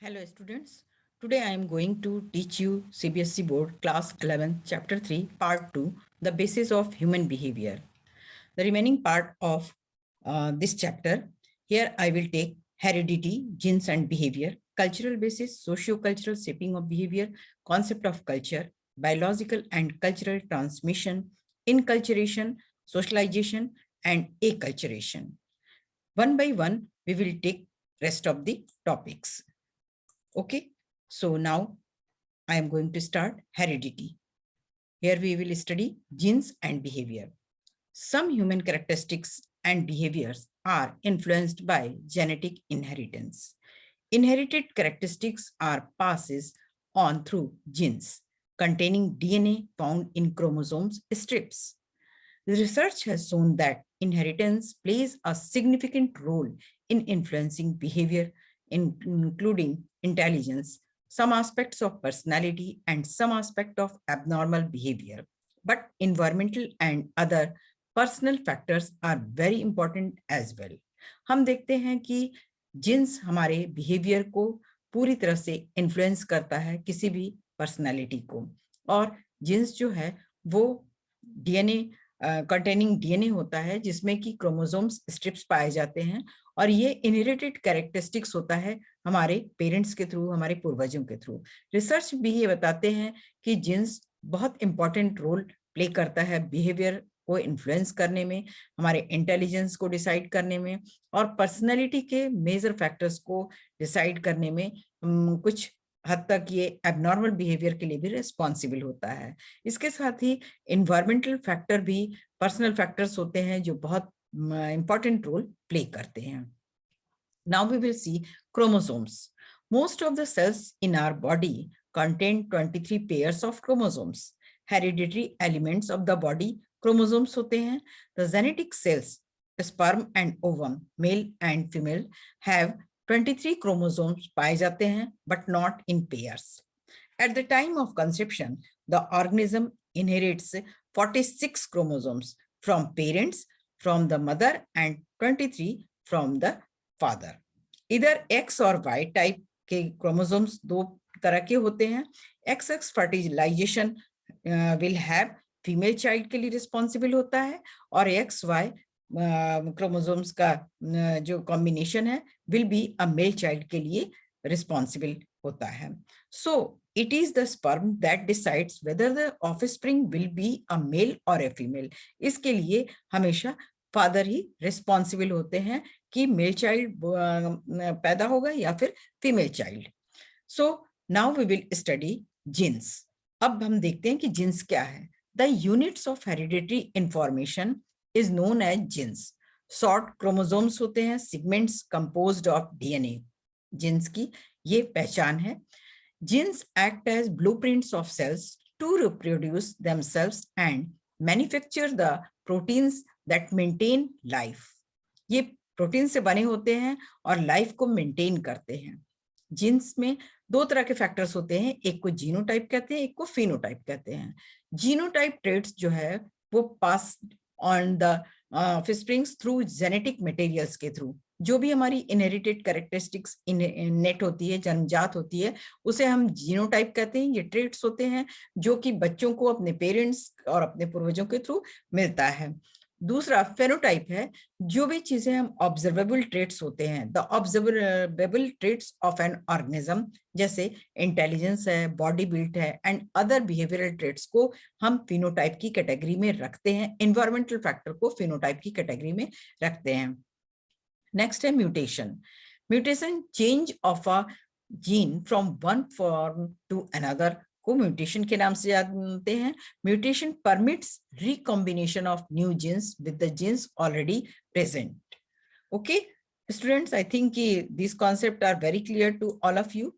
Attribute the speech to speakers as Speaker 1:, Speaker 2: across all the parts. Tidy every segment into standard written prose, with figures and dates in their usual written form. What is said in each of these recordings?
Speaker 1: Hello students, today I am going to teach you CBSE Board Class 11 Chapter 3 Part 2 The Basis of Human Behavior. The remaining part of this chapter, here I will take heredity, genes and behavior, cultural basis, socio-cultural shaping of behavior, concept of culture, biological and cultural transmission, inculturation, socialization and acculturation. One by one, we will take rest of the topics. Okay, so now I am going to start heredity. Here we will study genes and behavior. Some human characteristics and behaviors are influenced by genetic inheritance. Inherited characteristics are passes on through genes containing DNA found in chromosomes strips. The research has shown that inheritance plays a significant role in influencing behavior, including intelligence, some aspects of personality, and some aspect of abnormal behavior. But environmental and other personal factors are very important as well. हम देखते हैं कि jeans हमारे behaviour को पूरी तरह से influence करता है किसी भी पर्सनालिटी को, और जीन्स जो है वो डीएनए कंटेनिंग डीएनए होता है जिसमें कि क्रोमोसोम्स स्ट्रिप्स पाए जाते हैं, और ये इनहेरिटेड कैरेक्टरिस्टिक्स होता है हमारे पेरेंट्स के थ्रू, हमारे पूर्वजों के थ्रू। रिसर्च भी ये बताते हैं कि जीन्स बहुत इंपॉर्टेंट रोल प्ले करता है बिहेवियर को इन्फ्लुएंस करने में, हमारे इंटेलिजेंस को डिसाइड करने में, और पर्सनैलिटी के मेजर फैक्टर्स को डिसाइड करने में कुछ हद तक ये एबनॉर्मल बिहेवियर के लिए भी रिस्पॉन्सिबल होता है। इसके साथ ही इन्वायरमेंटल फैक्टर भी पर्सनल फैक्टर्स होते हैं जो बहुत इंपॉर्टेंट रोल प्ले करते हैं। Now we will see chromosomes. Most of the cells in our body contain 23 pairs of chromosomes. Hereditary elements of the body chromosomes होते हैं. The genetic cells, sperm and ovum, male and female, have 23 chromosomes पाए जाते हैं, but not in pairs. At the time of conception, the organism inherits 46 chromosomes from parents, from the mother, and 23 from the father. इधर X और Y type के chromosomes दो तरह के होते हैं। X fertilization will have female child के लिए रिस्पॉन्सिबल होता है, और एक्स वाई क्रोमोसोम्स का जो कॉम्बिनेशन है will be a male child के लिए रिस्पॉन्सिबल होता है। सो it is the sperm that decides whether the offspring will be a male or a female. इसके लिए हमेशा फादर ही रिस्पॉन्सिबल होते हैं कि मेल चाइल्ड पैदा होगा या फिर female child. So now we will study genes. अब हम देखते हैं कि जीन्स क्या है। The units of hereditary information is known as genes. Short chromosomes होते हैं, segments composed of DNA. Genes की ये पहचान है। Genes act as blueprints of cells to reproduce themselves and manufacture the proteins that maintain life. ये protein से बने होते हैं और लाइफ को मेंटेन करते हैं। जीन्स में दो तरह के फैक्टर्स होते हैं, एक को जीनोटाइप कहते हैं, एक को फिनोटाइप कहते हैं। जीनोटाइप ट्रेट्स जो है वो pass on the offsprings through genetic materials के थ्रू। जो भी हमारी इनहेरिटेड कैरेक्टरिस्टिक्स नेट होती है, जन्मजात होती है, उसे हम जीनोटाइप कहते हैं। ये ट्रेट्स होते हैं जो कि बच्चों को अपने पेरेंट्स और अपने पूर्वजों के थ्रू मिलता है। दूसरा फेनोटाइप है, जो भी चीजें हम ऑब्जर्वेबल ट्रेट्स होते हैं, the observable traits of an organism, जैसे इंटेलिजेंस है, बॉडी बिल्ट है एंड अदर बिहेवियरल ट्रेट्स को हम फिनोटाइप की कैटेगरी में रखते हैं। एनवायरमेंटल फैक्टर को फिनोटाइप की कैटेगरी में रखते हैं। नेक्स्ट है mutation. Mutation change of a gene from one form to another को म्यूटेशन के नाम से जानते हैं। Mutation permits recombination of new genes with the genes already present. Okay students, I think this concept are very clear to all of you.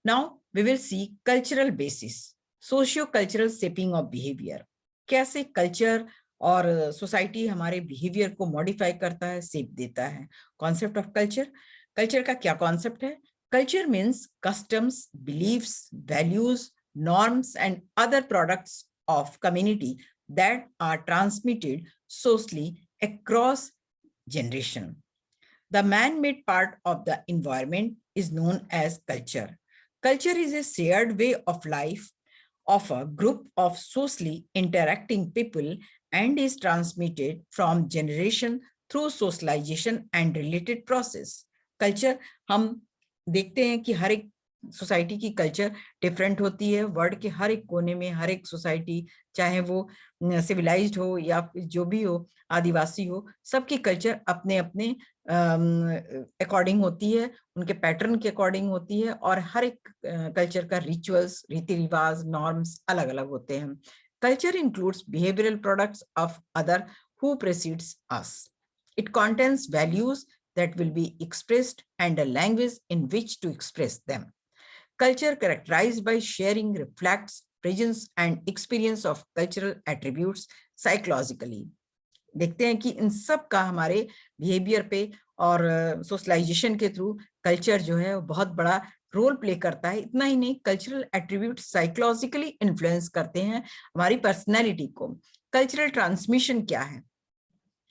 Speaker 1: Now we will see cultural basis, socio cultural shaping of behaviour. कैसे culture और society हमारे behaviour को modify करता है, shape देता है। Concept of culture. Culture का क्या कॉन्सेप्ट है? Culture means customs, beliefs, values, norms and other products of community that are transmitted socially across generation. The man-made part of the environment is known as culture. Culture is a shared way of life of a group of socially interacting people and is transmitted from generation through socialization and related process. Culture हम देखते हैं कि हर एक society की culture different होती है। World के हर एक कोने में हर एक सोसाइटी, चाहे वो सिविलाइज्ड हो या जो भी हो, आदिवासी हो, सबकी कल्चर अपने अपने अकॉर्डिंग होती है, उनके पैटर्न के अकॉर्डिंग होती है और हर एक कल्चर का रिचुअल्स, रीति रिवाज, नॉर्म्स अलग अलग होते हैं। Culture includes behavioural products of other who precedes us. It contains values that will be expressed and a language in which to express them. Culture characterized by sharing reflects presence and experience of cultural attributes psychologically. देखते हैं कि इन सब का हमारे behaviour पे और socialisation के through culture जो है वो बहुत बड़ा रोल प्ले करता है। इतना ही नहीं, कल्चरल एट्रीब्यूट साइकोलॉजिकली इन्फ्लुएंस करते हैं हमारी पर्सनैलिटी को। कल्चरल ट्रांसमिशन क्या है?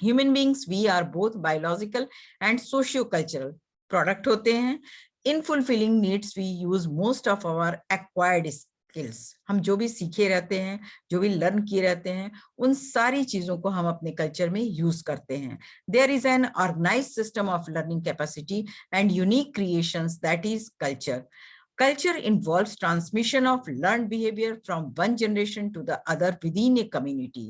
Speaker 1: Human beings, we are both biological and socio-cultural product होते हैं। In fulfilling needs, we use most of our acquired skills. हम जो भी सीखे रहते हैं, जो भी लर्न किए रहते हैं, उन सारी चीजों को हम अपने कल्चर में यूज करते हैं। There is an organized system of learning capacity and unique creations that is culture. Culture involves transmission of learned behavior from one generation to the other within a community.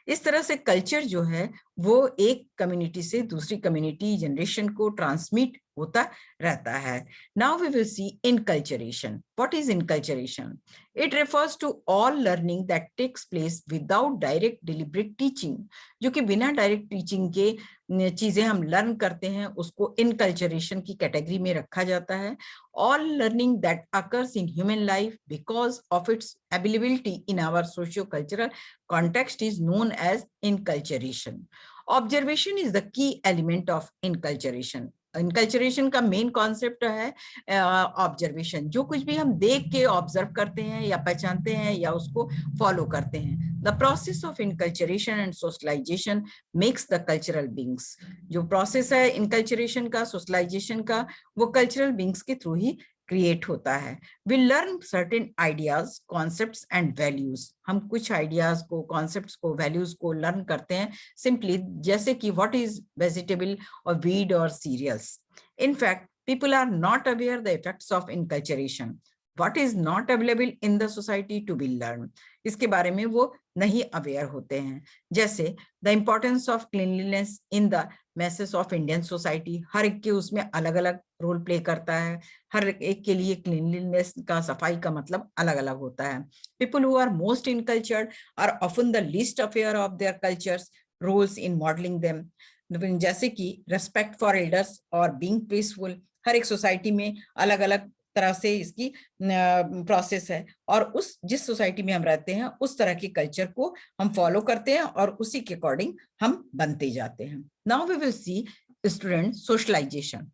Speaker 1: इस तरह से culture जो है वो एक community से दूसरी community generation को ट्रांसमिट होता रहता है। Now we will see inculturation. What is inculturation? It refers to all learning that takes place without direct deliberate teaching. जो कि बिना डायरेक्ट टीचिंग के चीजें हम लर्न करते हैं उसको इनकल्चरेशन की कैटेगरी में रखा जाता है। All learning that occurs in human life because of its availability in our socio-cultural context is known as inculturation. Observation is the key element of inculturation. Inculturation का मेन कॉन्सेप्ट है observation. जो कुछ भी हम देख के ऑब्जर्व करते हैं या पहचानते हैं या उसको फॉलो करते हैं। The process of enculturation and socialization makes the cultural beings. जो प्रोसेस है इनकल्चरेशन का, सोशलाइजेशन का, वो कल्चरल बींग्स के थ्रू ही क्रिएट होता है। We learn certain ideas, concepts and values. हम कुछ आइडियाज को, कॉन्सेप्ट्स को, वैल्यूज को लर्न करते हैं सिंपली, जैसे कि व्हाट इज वेजिटेबल और वीड और cereals. In fact people are not aware the effects of enculturation. What is not available in the society to be learn, इसके बारे में वो नहीं अवेयर होते हैं। जैसे the importance of cleanliness in the message of Indian society. हर एक के उसमें अलग अलग रोल प्ले करता है, हर एक के लिए क्लीनलीनेस का, सफाई का मतलब अलग अलग होता है। People who are most encultured are often the least aware of their cultures roles in modelling them. जैसे कि रेस्पेक्ट फॉर एल्डर्स और बीइंग पीसफुल। हर एक सोसाइटी में अलग अलग तरह से इसकी प्रोसेस है और उस जिस सोसाइटी में हम रहते हैं उस तरह के कल्चर को हम फॉलो करते हैं और उसी के अकॉर्डिंग हम बनते जाते हैं। Now we will see student socialization,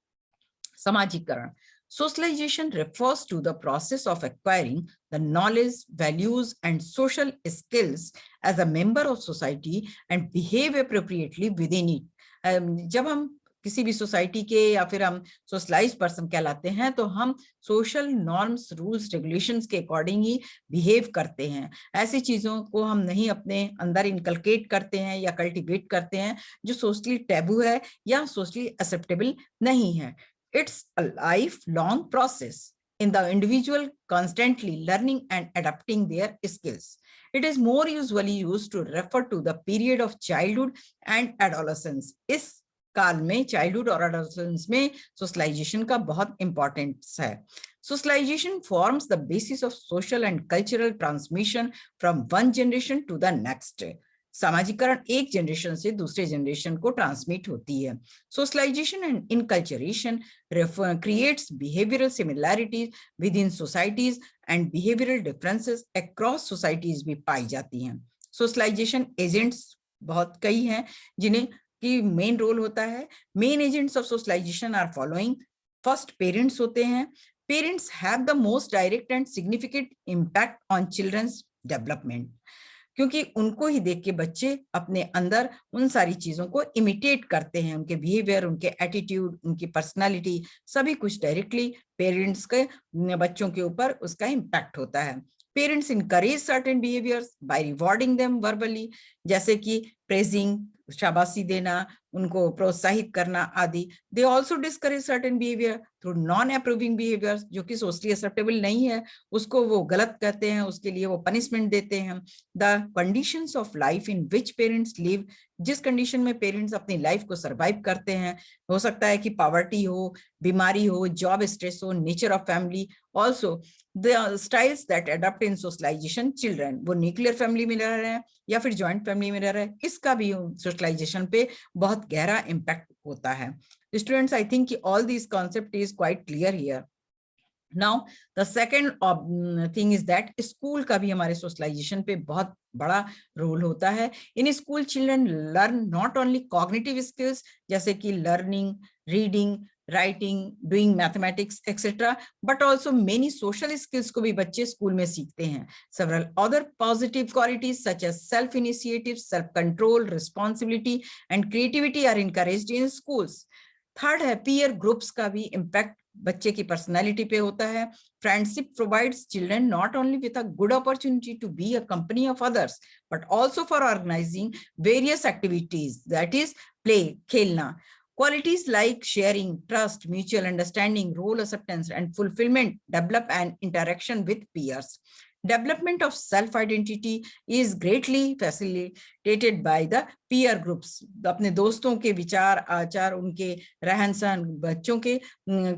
Speaker 1: समाजीकरण। Socialization refers to the process of acquiring the knowledge, values, and social skills as a member of society and behave appropriately within it. जब हम किसी भी सोसाइटी के या फिर हम सोशलाइज्ड पर्सन कहलाते हैं तो हम सोशल नॉर्म्स, रूल्स, रेगुलेशंस के अकॉर्डिंग ही बिहेव करते हैं। ऐसी चीजों को हम नहीं अपने अंदर इनकलकेट करते हैं या कल्टिवेट करते हैं जो सोशली टैबू है या सोशली एक्सेप्टेबल नहीं है। It's a lifelong process in the individual constantly learning and adapting their skills. It is more usually used to refer to the period of childhood and adolescence. इस काल में, childhood और adolescence में socialisation का बहुत importance है। Socialisation forms the basis of social and cultural transmission from one generation to the next. सामाजिकरण एक जनरेशन से दूसरे जनरेशन को ट्रांसमिट होती है। Socialisation and enculturation creates behavioural similarities with in societies and behavioural differences across societies भी पाई जाती हैं। सोशलाइजेशन एजेंट्स बहुत कई हैं जिन्हें की मेन रोल होता है। Main agents of socialization are following. First parents होते हैं। Parents have the most direct and significant impact on children's development. क्योंकि उनको ही देख के बच्चे अपने अंदर उन सारी चीजों को इमिटेट करते हैं, उनके बिहेवियर, उनके एटीट्यूड, उनकी पर्सनालिटी, सभी कुछ डायरेक्टली पेरेंट्स के बच्चों के ऊपर उसका इम्पैक्ट होता है। Parents encourage certain behaviours by rewarding them verbally, जैसे कि प्रेजिंग, शाबाशी देना, उनको प्रोत्साहित करना आदि। They also discourage certain behaviour through non approving behaviour, जो कि सोशली एक्सेप्टेबल नहीं है, उसको वो गलत कहते हैं, उसके लिए वो पनिशमेंट देते हैं। The conditions of life in which parents live, जिस कंडीशन में पेरेंट्स अपनी लाइफ को सर्वाइव करते हैं, हो सकता है कि पॉवर्टी हो, बीमारी हो, जॉब स्ट्रेस हो, nature of family, also the styles that adopt in socialization children, वो न्यूक्लियर फैमिली में रह रहे हैं या फिर जॉइंट फैमिली में रह रहे हैं, इसका भी सोशलाइजेशन पे बहुत गहरा इम्पैक्ट होता है। Students, I think all this concept is quite clear here. Now the second thing is that school का भी हमारे सोशलाइजेशन पे बहुत बड़ा रोल होता है। In school children learn not only cognitive skills, जैसे कि learning, reading, writing, doing mathematics etcetera, but also many social skills को भी बच्चे स्कूल में सीखते हैं। Several other positive qualities such as self initiative, self control, responsibility and creativity are encouraged in schools. Third है peer groups का भी impact बच्चे की पर्सनैलिटी पे होता है। Friendship provides children not only with a good opportunity to be a company of others, but also for organizing various activities, that is play, खेलना। Qualities like sharing, trust, mutual understanding, role acceptance, and fulfillment develop an interaction with peers. Development of self-identity is greatly facilitated by the peer groups. अपने दोस्तों के विचार, आचार, उनके रहन सहन, बच्चों के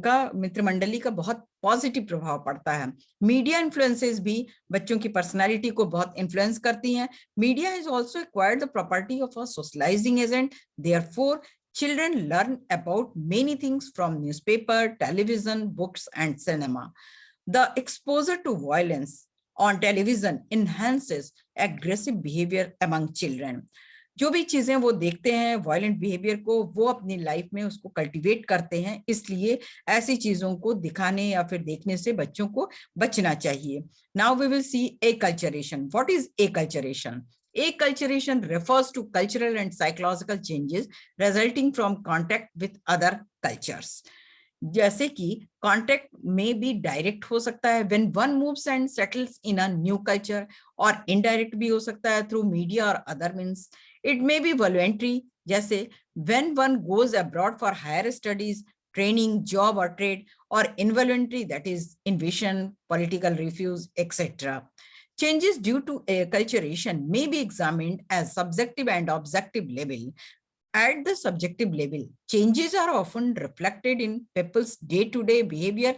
Speaker 1: का मित्र मंडली का बहुत पॉजिटिव प्रभाव पड़ता है। मीडिया इन्फ्लुएंसेस भी बच्चों की पर्सनालिटी को बहुत इन्फ्लुएंस करती हैं। Media has also acquired the property of a socializing agent, therefore children learn about many things from newspaper, television, books, and cinema. The exposure to violence on television enhances aggressive behavior among children. जो भी चीजें वो देखते हैं violent behaviour को, वो अपनी life में उसको कल्टीवेट करते हैं, इसलिए ऐसी चीजों को दिखाने या फिर देखने से बच्चों को बचना चाहिए। Now we will see acculturation. What is acculturation? Acculturation refers to cultural and psychological changes resulting from contact with other cultures. जैसे कि कॉन्टेक्ट में भी डायरेक्ट हो सकता है when one moves and settles in a new culture, और indirect भी हो सकता है थ्रू मीडिया और other means. It may be voluntary, जैसे when one goes abroad for higher studies, training, job और ट्रेड, और involuntary, that is invasion, political refuge etcetera. Changes due to acculturation may be examined as subjective and objective level. At the subjective level, changes are often reflected in people's day-to-day behavior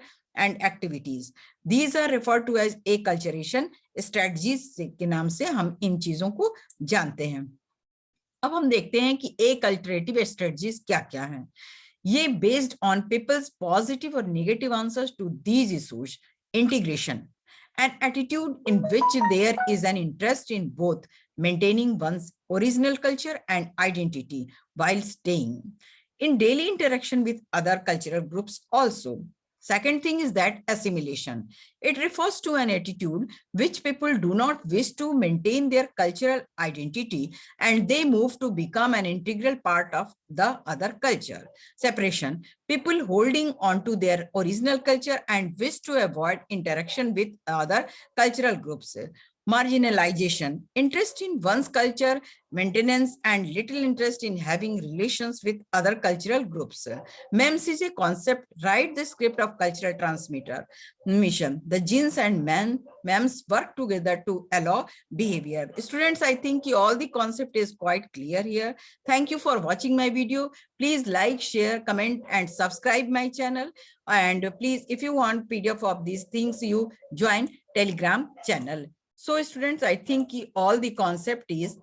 Speaker 1: and activities. These are referred to as acculturation strategies के नाम से हम इन चीजों को जानते हैं। अब हम देखते हैं कि acculturative strategies क्या-क्या हैं। ये based on people's positive और negative answers to these issues. Integration, an attitude in which there is an interest in both maintaining one's original culture and identity while staying in daily interaction with other cultural groups also. Second thing is that assimilation. It refers to an attitude which people do not wish to maintain their cultural identity and they move to become an integral part of the other culture. Separation. People holding on to their original culture and wish to avoid interaction with other cultural groups. Marginalization, interest in one's culture, maintenance, and little interest in having relations with other cultural groups. MEMS is a concept, write the script of cultural transmitter mission. The genes and MEMS work together to allow behavior. Students, I think all the concept is quite clear here. Thank you for watching my video. Please like, share, comment, and subscribe my channel. And please, if you want PDF of these things, you join Telegram channel. So students, I think all the concept is